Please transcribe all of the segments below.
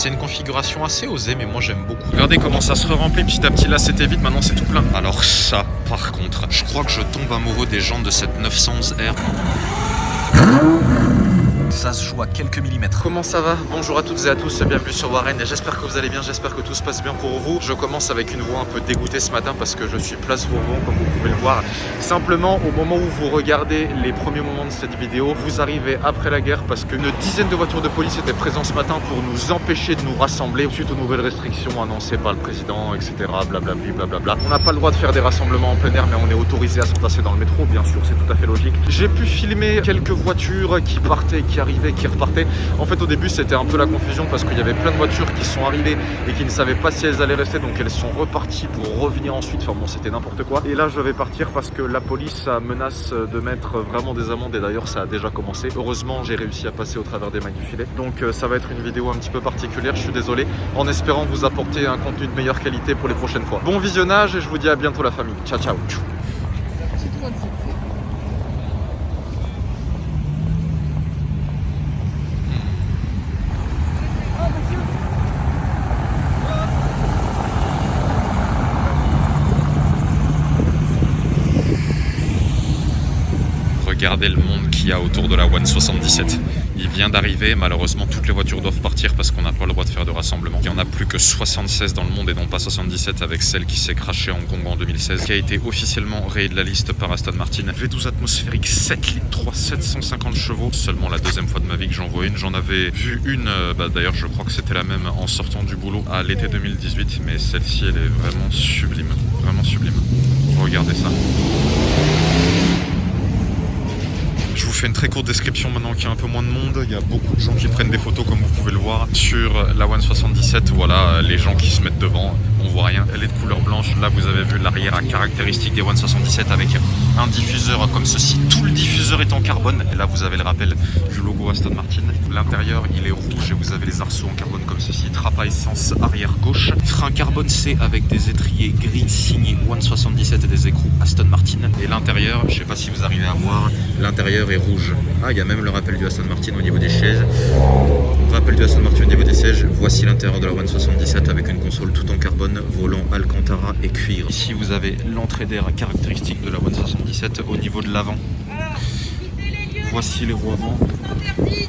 C'est une configuration assez osée, mais moi j'aime beaucoup. Regardez comment ça se remplit petit à petit. Là c'était vide, maintenant c'est tout plein. Alors ça, par contre, je crois que je tombe amoureux des jantes de cette 911R. Ça se joue à quelques millimètres. Comment ça va? Bonjour à toutes et à tous, bienvenue sur Warren et j'espère que vous allez bien, j'espère que tout se passe bien pour vous. Je commence avec une voix un peu dégoûtée ce matin parce que je suis place Bourbon comme vous pouvez le voir. Simplement au moment où vous regardez les premiers moments de cette vidéo, vous arrivez après la guerre parce qu'une dizaine de voitures de police étaient présentes ce matin pour nous empêcher de nous rassembler suite aux nouvelles restrictions annoncées par le président, etc. Blablabli, blablabla. On n'a pas le droit de faire des rassemblements en plein air mais on est autorisé à s'entasser dans le métro, bien sûr, c'est tout à fait logique. J'ai pu filmer quelques voitures qui partaient, qui arrivaient, qui repartaient. En fait au début c'était un peu la confusion parce qu'il y avait plein de voitures qui sont arrivées et qui ne savaient pas si elles allaient rester, donc elles sont reparties pour revenir ensuite. Enfin bon, c'était n'importe quoi. Et là je vais partir parce que la police menace de mettre vraiment des amendes et d'ailleurs ça a déjà commencé. Heureusement j'ai réussi à passer au travers des mailles du filet. Donc ça va être une vidéo un petit peu particulière, je suis désolé, en espérant vous apporter un contenu de meilleure qualité pour les prochaines fois. Bon visionnage et je vous dis à bientôt la famille. Ciao ciao. Regardez le monde qu'il y a autour de la 177. Il vient d'arriver, malheureusement toutes les voitures doivent partir parce qu'on n'a pas le droit de faire de rassemblement. Il n'y en a plus que 76 dans le monde et non pas 77 avec celle qui s'est crashée à Hong Kong en 2016, qui a été officiellement rayée de la liste par Aston Martin. V12 atmosphérique, 7 litres 3, 750 chevaux. Seulement la deuxième fois de ma vie que j'en vois une. J'en avais vu une, d'ailleurs je crois que c'était la même en sortant du boulot à l'été 2018, mais celle-ci elle est vraiment sublime, vraiment sublime. Regardez ça. Je vous fais une très courte description maintenant qu'il y a un peu moins de monde. Il y a beaucoup de gens qui prennent des photos comme vous pouvez le voir. Sur la 177, voilà, les gens qui se mettent devant, on voit rien. Elle est de couleur blanche. Là, vous avez vu l'arrière caractéristique des 177 avec un diffuseur comme ceci. Tout le diffuseur est en carbone. Et là, vous avez le rappel du logo Aston Martin. L'intérieur, il est rouge et vous avez les arceaux en carbone comme ceci. Trappe à essence arrière gauche. Frein carbone C avec des étriers gris signés 177 et des écrous Aston Martin. Et l'intérieur, je sais pas si vous arrivez à voir, l'intérieur est rouge. Ah, il y a même le rappel du Aston Martin au niveau des sièges. Rappel du Aston Martin au niveau des sièges. Voici l'intérieur de la 177 avec une console tout en carbone, volant Alcantara et cuir. Ici, vous avez l'entrée d'air caractéristique de la 177 au niveau de l'avant. Voici les roues avant.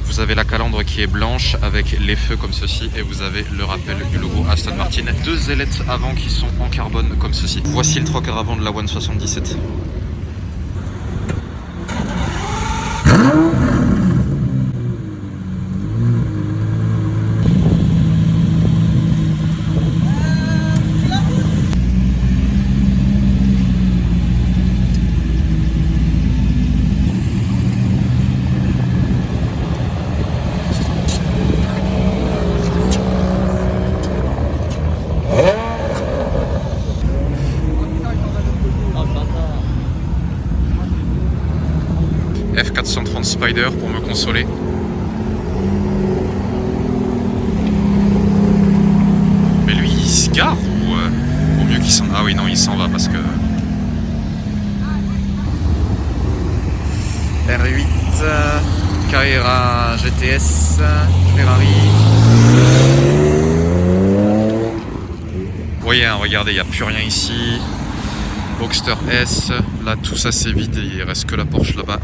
Vous avez la calandre qui est blanche avec les feux comme ceci et vous avez le rappel du logo Aston Martin. Deux ailettes avant qui sont en carbone comme ceci. Voici le 3/4 avant de la 177. F430 Spider pour me consoler. Mais lui il se gare ou au mieux qu'il s'en... Ah oui non il s'en va parce que... R8, Carrera GTS, Ferrari. Vous voyez, hein, regardez, il n'y a plus rien ici. Boxster S, là tout ça c'est vide, il reste que la Porsche là-bas.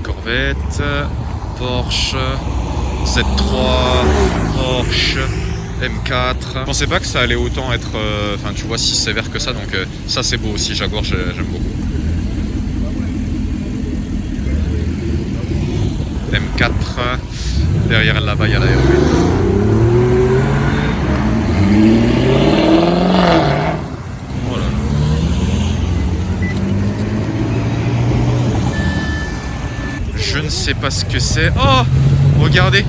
Corvette, Porsche, Z3, Porsche, M4. Je pensais pas que ça allait autant être, enfin tu vois, si sévère que ça, donc ça c'est beau aussi, Jaguar j'aime beaucoup. M4, derrière là-bas il y a la R8. Je ne sais pas ce que c'est. Oh, regardez,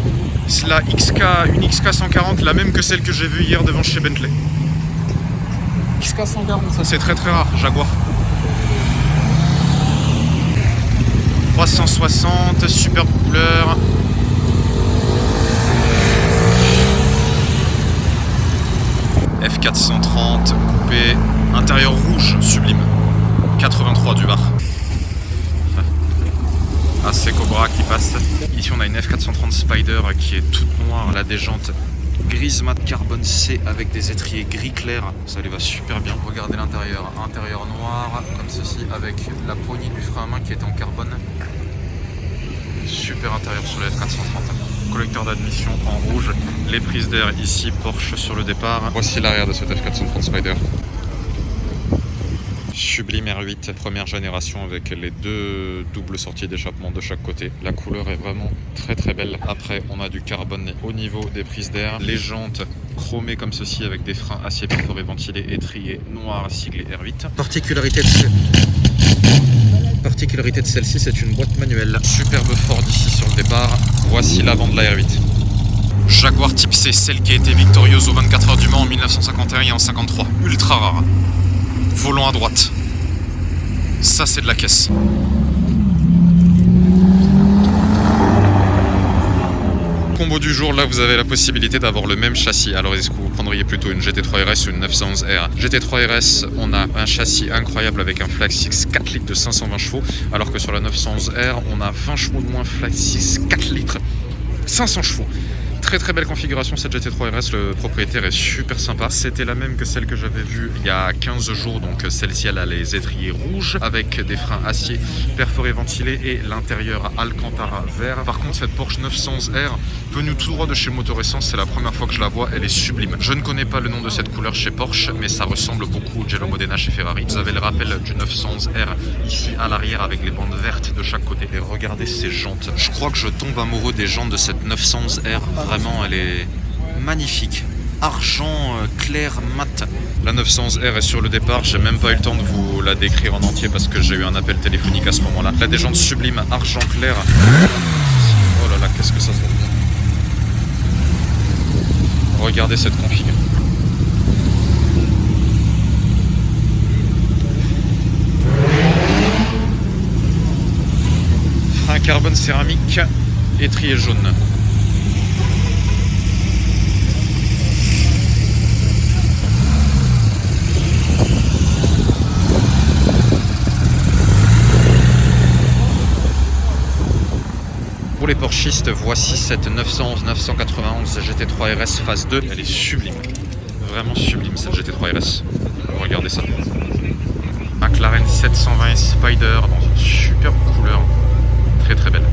c'est la XK, une XK 140, la même que celle que j'ai vue hier devant chez Bentley. XK 140, ça c'est très très rare, Jaguar. 360, superbe couleur. F430, coupé, intérieur rouge, sublime. 83 du Var. AC Cobra qui passe. Ici on a une F430 Spider qui est toute noire, elle a des jantes grise mat carbone C avec des étriers gris clair, ça lui va super bien. Regardez l'intérieur, intérieur noir comme ceci avec la poignée du frein à main qui est en carbone. Super intérieur sur le F430. Collecteur d'admission en rouge, les prises d'air ici, Porsche sur le départ. Voici l'arrière de cette F430 Spider. Sublime R8, première génération avec les deux doubles sorties d'échappement de chaque côté. La couleur est vraiment très très belle. Après, on a du carbone au niveau des prises d'air. Les jantes chromées comme ceci avec des freins acier perforés ventilés étriés noirs siglés R8. Particularité de celle-ci, c'est une boîte manuelle. Superbe Ford ici sur le départ. Voici l'avant de la R8. Jaguar Type C, celle qui a été victorieuse aux 24 heures du Mans en 1951 et en 53. Ultra rare. Volant à droite. Ça, c'est de la caisse. Combo du jour, là, vous avez la possibilité d'avoir le même châssis. Alors, est-ce que vous prendriez plutôt une GT3 RS ou une 911R? GT3 RS, on a un châssis incroyable avec un flag 6 4 litres de 520 chevaux, alors que sur la 911R, on a 20 chevaux de moins, flag 6 4 litres, 500 chevaux. Très très belle configuration cette GT3 RS, le propriétaire est super sympa. C'était la même que celle que j'avais vue il y a 15 jours, donc celle-ci elle a les étriers rouges avec des freins acier perforés ventilés et l'intérieur Alcantara vert. Par contre cette Porsche 911R, venue tout droit de chez Motor Essence, c'est la première fois que je la vois, elle est sublime. Je ne connais pas le nom de cette couleur chez Porsche, mais ça ressemble beaucoup au Gelo Modena chez Ferrari. Vous avez le rappel du 911R ici à l'arrière avec les bandes vertes de chaque côté. Et regardez ces jantes. Je crois que je tombe amoureux des jantes de cette 911R. Vraiment, elle est magnifique. Argent clair mat. La 911R est sur le départ. J'ai même pas eu le temps de vous la décrire en entier parce que j'ai eu un appel téléphonique à ce moment-là. Elle a des jantes sublimes, argent clair. Oh là là, qu'est-ce que ça fait. Regardez cette config. Frein carbone céramique, étrier jaune. Pour les Porschistes, voici cette 911-991 GT3 RS phase 2. Elle est sublime. Vraiment sublime cette GT3 RS. Regardez ça. McLaren 720 Spider dans une superbe couleur. Très très belle.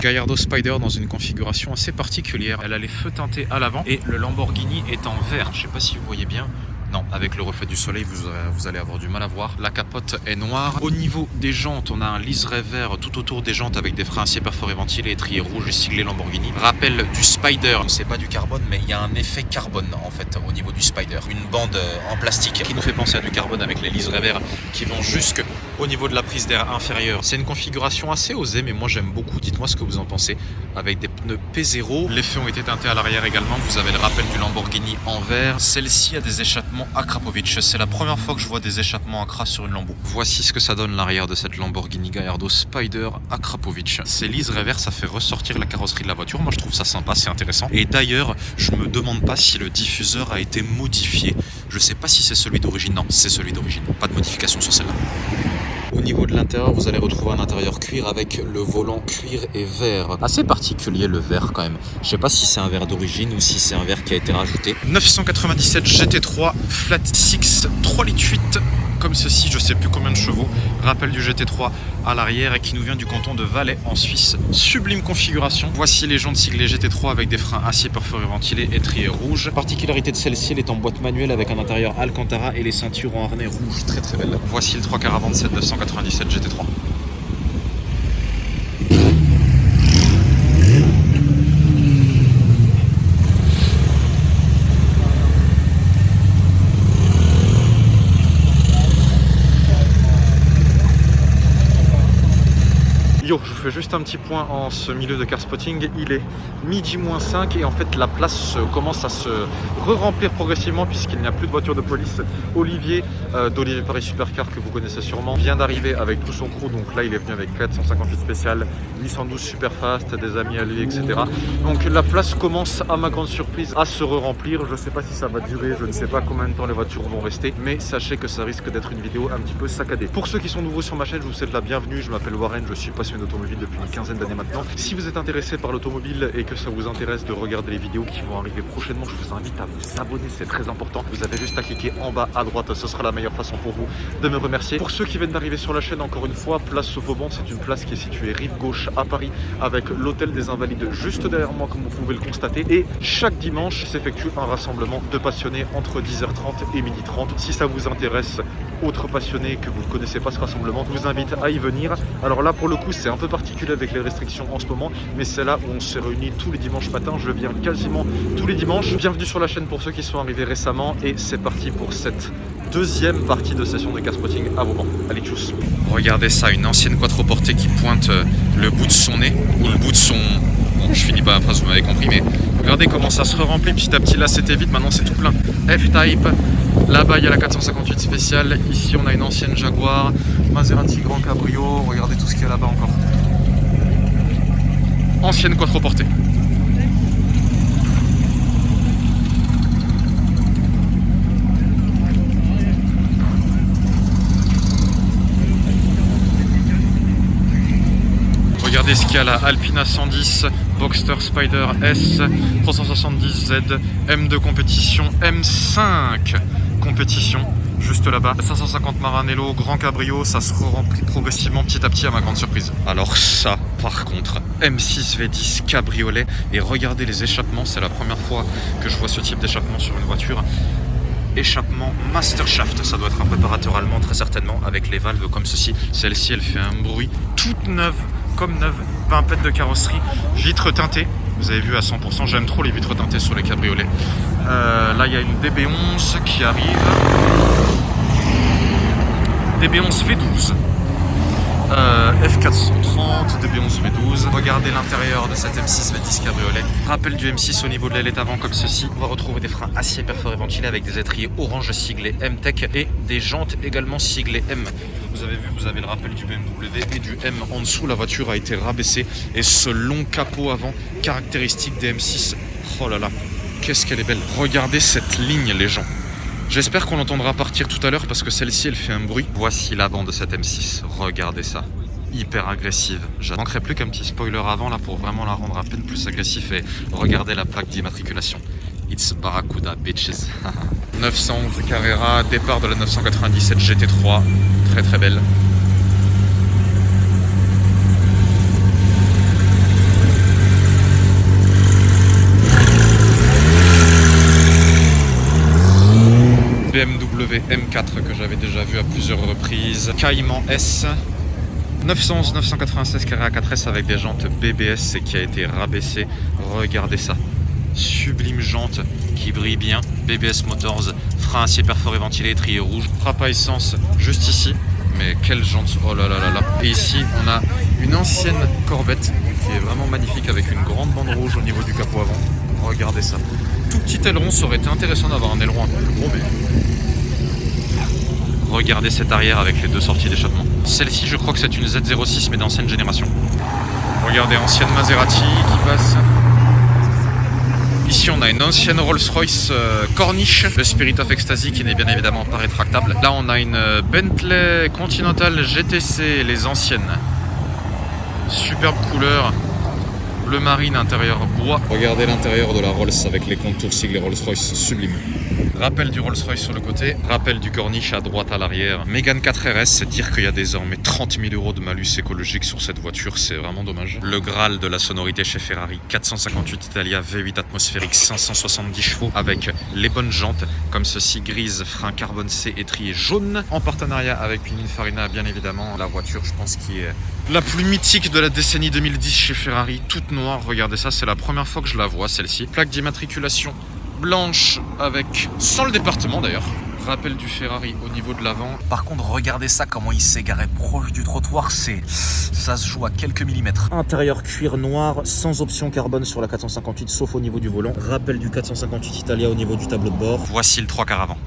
Gallardo Spider dans une configuration assez particulière. Elle a les feux teintés à l'avant et le Lamborghini est en vert. Je ne sais pas si vous voyez bien. Non, avec le reflet du soleil, vous allez avoir du mal à voir. La capote est noire. Au niveau des jantes, on a un liseré vert tout autour des jantes avec des freins acier perforés ventilés, étriers rouges et siglés Lamborghini. Rappel du Spider, c'est pas du carbone, mais il y a un effet carbone en fait au niveau du Spider. Une bande en plastique qui nous fait penser à du carbone avec les liserés verts qui vont jusqu'au niveau de la prise d'air inférieure. C'est une configuration assez osée, mais moi j'aime beaucoup. Dites-moi ce que vous en pensez. Avec des pneus P0, les feux ont été teintés à l'arrière également. Vous avez le rappel du Lamborghini en vert. Celle-ci a des échappements Akrapovic. C'est la première fois que je vois des échappements Acra sur une Lambo. Voici ce que ça donne l'arrière de cette Lamborghini Gallardo Spider Akrapovic. Ces liserés verts, ça fait ressortir la carrosserie de la voiture. Moi je trouve ça sympa, c'est intéressant. Et d'ailleurs, je me demande pas si le diffuseur a été modifié. Je sais pas si c'est celui d'origine. Non, c'est celui d'origine. Pas de modification sur celle-là. Au niveau de l'intérieur, vous allez retrouver un intérieur cuir avec le volant cuir et verre. Assez particulier le verre quand même. Je sais pas si c'est un verre d'origine ou si c'est un verre qui a été rajouté. 997 GT3 Flat 6 3 litres 8 comme ceci, je sais plus combien de chevaux. Rappel du GT3 à l'arrière et qui nous vient du canton de Valais en Suisse. Sublime configuration. Voici les jantes siglées GT3 avec des freins acier perforés ventilés, étriers rouges. Particularité de celle-ci, elle est en boîte manuelle avec un intérieur Alcantara et les ceintures en harnais rouge. Très très belle. Voici le 3 quarts avant de cette 997 GT3. Yo, je vous fais juste un petit point en ce milieu de car spotting. Il est midi moins 5 et en fait la place commence à se re-remplir progressivement puisqu'il n'y a plus de voiture de police. Olivier d'Olivier Paris Supercar, que vous connaissez sûrement, vient d'arriver avec tout son crew. Donc là il est venu avec 458 spécial, 812 Superfast, des amis à lui, etc. Donc la place commence à ma grande surprise à se re-remplir. Je ne sais pas si ça va durer, je ne sais pas combien de temps les voitures vont rester, mais sachez que ça risque d'être une vidéo un petit peu saccadée. Pour ceux qui sont nouveaux sur ma chaîne, je vous souhaite la bienvenue. Je m'appelle Warren, je suis passionné d'automobile depuis une quinzaine d'années maintenant. Si vous êtes intéressé par l'automobile et que ça vous intéresse de regarder les vidéos qui vont arriver prochainement, je vous invite à vous abonner, c'est très important. Vous avez juste à cliquer en bas à droite, ce sera la meilleure façon pour vous de me remercier. Pour ceux qui viennent d'arriver sur la chaîne, encore une fois, place Vauban, c'est une place qui est située rive gauche à Paris avec l'hôtel des Invalides juste derrière moi comme vous pouvez le constater. Et chaque dimanche s'effectue un rassemblement de passionnés entre 10h30 et 12h30. Si ça vous intéresse, autres passionnés que vous ne connaissez pas ce rassemblement, je vous invite à y venir. Alors là pour le coup c'est un peu particulier avec les restrictions en ce moment, mais c'est là où on se réunit tous les dimanches matins. Je viens quasiment tous les dimanches. Bienvenue sur la chaîne pour ceux qui sont arrivés récemment et c'est parti pour cette deuxième partie de session de car spotting à Vauban. Allez, tchuss. Regardez ça, une ancienne quattroportée qui pointe le bout de son nez ou le bout de son... Bon, je finis pas la phrase, vous m'avez compris, mais regardez comment ça se remplit petit à petit. Là c'était vide, maintenant c'est tout plein. F-Type, là-bas il y a la 458 spéciale, ici on a une ancienne Jaguar, Maserati Grand Cabrio, regardez tout ce qu'il y a là-bas encore. Ancienne quattroportée. Regardez ce qu'il y a là, Alpina 110, Boxster Spider S, 370Z, M2 compétition, M5 compétition, juste là-bas, 550 Maranello, Grand Cabrio, ça se remplit progressivement petit à petit à ma grande surprise. Alors ça, par contre, M6 V10 cabriolet, et regardez les échappements, c'est la première fois que je vois ce type d'échappement sur une voiture. Échappement Master Shaft, ça doit être un préparateur allemand très certainement, avec les valves comme ceci. Celle-ci elle fait un bruit toute neuve, comme neuve, pimpette de carrosserie, vitres teintées, vous avez vu à 100%, j'aime trop les vitres teintées sur les cabriolets. Là il y a une DB11 qui arrive, DB11 V12, F430, DB11 V12. Regardez l'intérieur de cette M6 V10 cabriolet. Rappel du M6 au niveau de l'ailette avant comme ceci. On va retrouver des freins acier perforés ventilés avec des étriers orange siglés M-Tech et des jantes également siglées M. Vous avez vu, vous avez le rappel du BMW et du M en dessous. La voiture a été rabaissée et ce long capot avant caractéristique des M6. Oh là là, qu'est-ce qu'elle est belle. Regardez cette ligne les gens. J'espère qu'on l'entendra partir tout à l'heure parce que celle-ci elle fait un bruit. Voici l'avant de cette M6, regardez ça, hyper agressive. Je ne manquerai plus qu'un petit spoiler avant là pour vraiment la rendre à peine plus agressive et regardez la plaque d'immatriculation. It's Barracuda bitches. 911 Carrera, départ de la 997 GT3, très très belle. BMW M4 que j'avais déjà vu à plusieurs reprises, Cayman S, 911 996 Carrera 4S avec des jantes BBS et qui a été rabaissé, regardez ça, sublime jante qui brille bien, BBS Motors, frein acier perforé ventilé, étrier rouge, frappe à essence juste ici, mais quelle jante, oh là là là là. Et ici on a une ancienne Corvette qui est vraiment magnifique avec une grande bande rouge au niveau du capot avant, regardez ça. Tout petit aileron, ça aurait été intéressant d'avoir un aileron un peu plus gros, mais regardez cette arrière avec les deux sorties d'échappement. Celle-ci, je crois que c'est une Z06 mais d'ancienne génération. Regardez, ancienne Maserati qui passe. Ici, on a une ancienne Rolls-Royce Corniche, le Spirit of Ecstasy qui n'est bien évidemment pas rétractable. Là, on a une Bentley Continental GTC, les anciennes. Superbe couleur. Bleu marine, intérieur bois. Regardez l'intérieur de la Rolls avec les contours siglés Rolls-Royce, sublime. Rappel du Rolls-Royce sur le côté, rappel du Corniche à droite à l'arrière. Mégane 4RS, c'est dire qu'il y a désormais 30 000 € de malus écologique sur cette voiture, c'est vraiment dommage. Le Graal de la sonorité chez Ferrari, 458 Italia V8 atmosphérique, 570 chevaux avec les bonnes jantes, comme ceci, grise, frein carbone C, étrier jaune, en partenariat avec Pininfarina, bien évidemment. La voiture, je pense, qui est la plus mythique de la décennie 2010 chez Ferrari, toute noire, regardez ça, c'est la première fois que je la vois celle-ci. Plaque d'immatriculation blanche avec, sans le département d'ailleurs, Rappel du Ferrari au niveau de l'avant. Par contre, regardez ça, comment il s'est garé proche du trottoir. Ça se joue à quelques millimètres. Intérieur cuir noir, sans option carbone sur la 458, sauf au niveau du volant. Rappel du 458 Italia au niveau du tableau de bord. Voici le 3 quarts avant.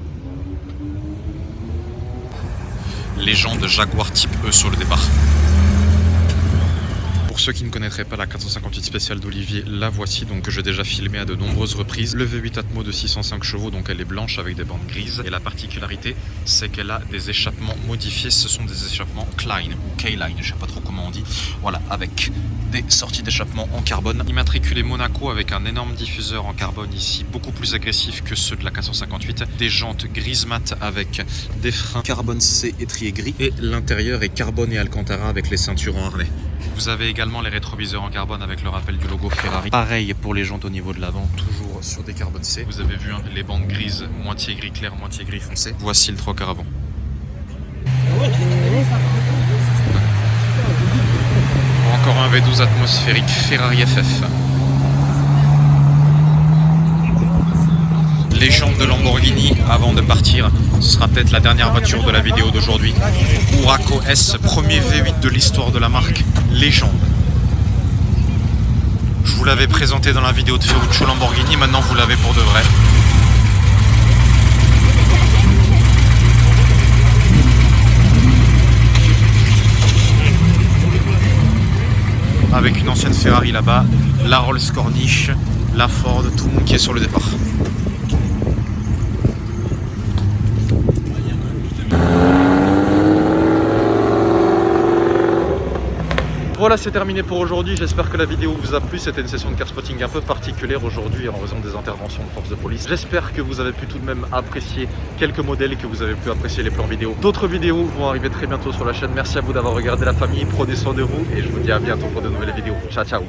Les gens de Jaguar type E sur le départ. Pour ceux qui ne connaîtraient pas la 458 spéciale d'Olivier, la voici, donc que j'ai déjà filmé à de nombreuses reprises. Le V8 Atmo de 605 chevaux, donc elle est blanche avec des bandes grises. Et la particularité, c'est qu'elle a des échappements modifiés. Ce sont des échappements Klein ou K-Line, je sais pas trop comment on dit. Voilà, avec des sorties d'échappement en carbone. Immatriculé Monaco avec un énorme diffuseur en carbone ici, beaucoup plus agressif que ceux de la 458. Des jantes grises mat avec des freins carbone C étrier gris. Et l'intérieur est carbone et Alcantara avec les ceintures en harnais. Vous avez également les rétroviseurs en carbone avec le rappel du logo Ferrari. Pareil pour les jantes au niveau de l'avant, toujours sur des carbone C. Vous avez vu les bandes grises, moitié gris clair, moitié gris foncé. Voici le 3 quarts avant. Encore un V12 atmosphérique Ferrari FF. Légende de Lamborghini avant de partir. Ce sera peut-être la dernière voiture de la vidéo d'aujourd'hui. Huraco S, premier V8 de l'histoire de la marque. Légende. Je vous l'avais présenté dans la vidéo de Ferruccio Lamborghini, maintenant vous l'avez pour de vrai. Avec une ancienne Ferrari là-bas, la Rolls Corniche, la Ford, tout le monde qui est sur le départ. Voilà, c'est terminé pour aujourd'hui. J'espère que la vidéo vous a plu. C'était une session de car spotting un peu particulière aujourd'hui en raison des interventions de forces de police. J'espère que vous avez pu tout de même apprécier quelques modèles et que vous avez pu apprécier les plans vidéo. D'autres vidéos vont arriver très bientôt sur la chaîne. Merci à vous d'avoir regardé, la famille. Prenez soin de vous et je vous dis à bientôt pour de nouvelles vidéos. Ciao, ciao.